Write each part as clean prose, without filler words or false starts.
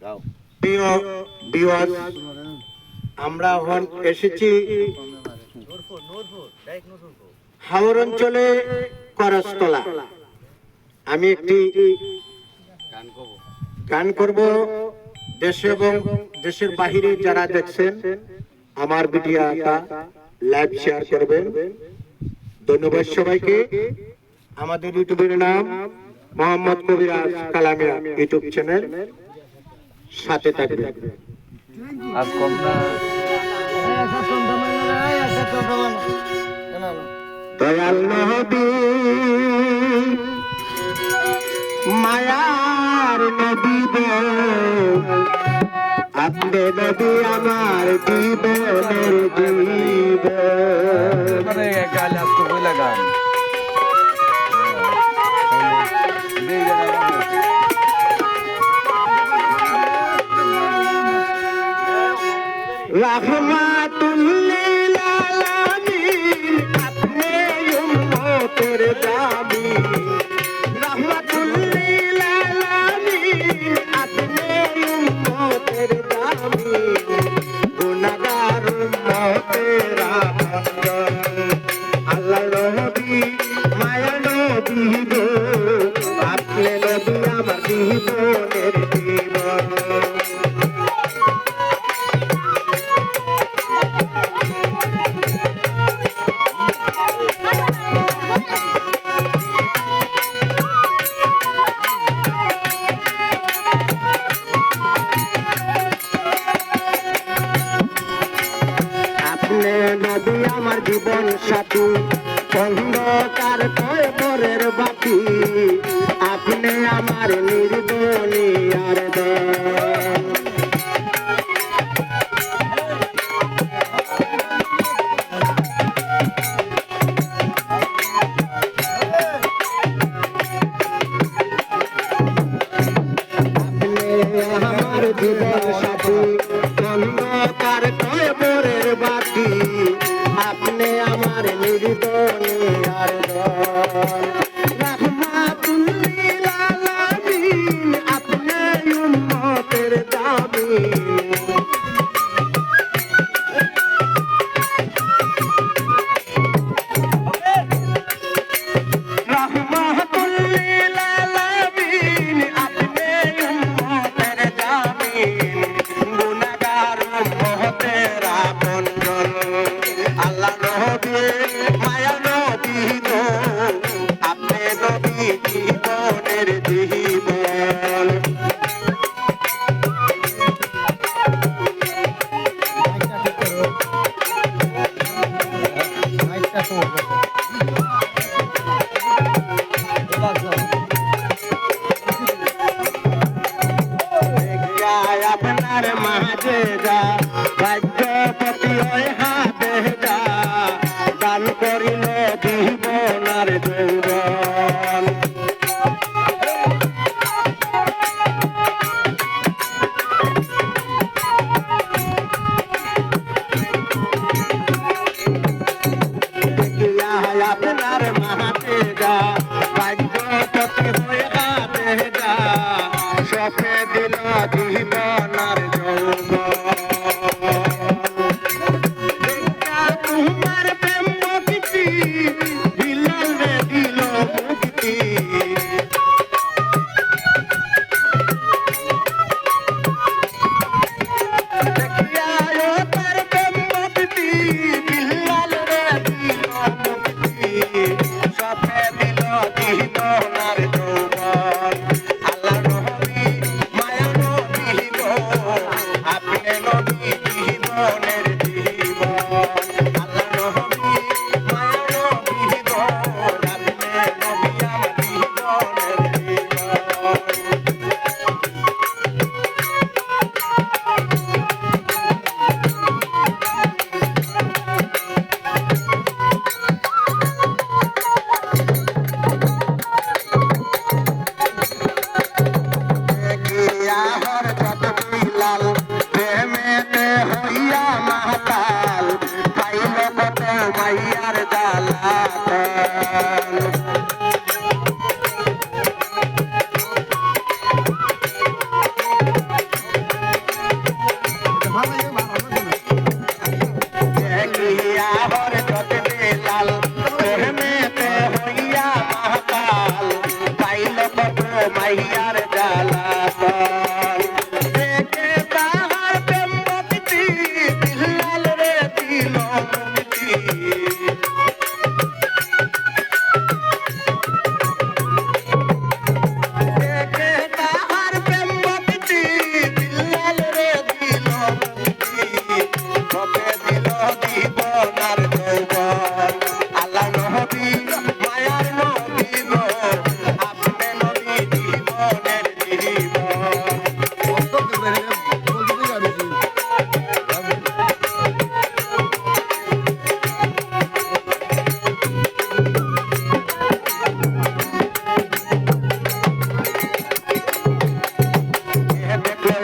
প্রিয় ভিউয়ার্স, আমরা এখন এসেছি হাওর অঞ্চলে করস্তলা। আমি একটি গান করব। দেশে এবং দেশের বাহিরে যারা দেখছেন আমার ভিডিওটা লাইভ শেয়ার করবেন। ধন্যবাদ সবাইকে। আমাদের ইউটিউবের নাম মোহাম্মদ কবিরাজ কালামিয়া ইউটিউব চ্যানেল, সাথে থাকবেন। দয়াল নবী মায়ার নবী গো, আপনি নবী আমার জীবনের জীবন। রাহমাতুল লিল আলামিন, আপনি উম্মতের দাবি। রাহমাতুল লিল আলামিন, আপনি উম্মতের দাবি। গুনাহগার উম্মতের আপন আল্লাহ নবী মায়া নবী গো, আপনি নবী আমার জীবনের জীবন। নবী আমার জীবন সাথী, অন্ধকার কবরের বাতি। আপনি আমার নির্দনী আর দল। আপনি আমার জীবন সাথী, অন্ধকার কবরের বাতি। আপনি আমার নির্দনী আর দল। রাহমাতুল লিল আলামিন, আপনি উম্মতের দাবি। রাহমাতুল লিল আলামিন, আপনি উম্মতের দাবি। গুনাহগার উম্মতের আপনজন আল্লাহ নবী মায়া নবী গো, আপনি নবী জীবনের জীবন। আপনার মাঝে যা ভাগ্যপতি ওই হাতে যা, দান করিল জীবনার যৌবন। আপনার মাঝে যা ভাগ্যপতি ওই হাতে যা, সপে দিল জীবনার যৌবন। তোমার প্রেম মুক্তি দিল রে দিল মুক্তি। তার প্রেম মুক্তি দিল রে দিল মুক্তি। সপে দিল জীবনার যৌবন। আল্লাহ নবী মায়া নবী গো,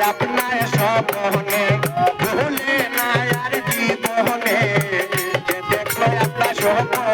আপনার স্বপনে ভুলে না আর জীবনে যে দেখলো আপনার স্বপনে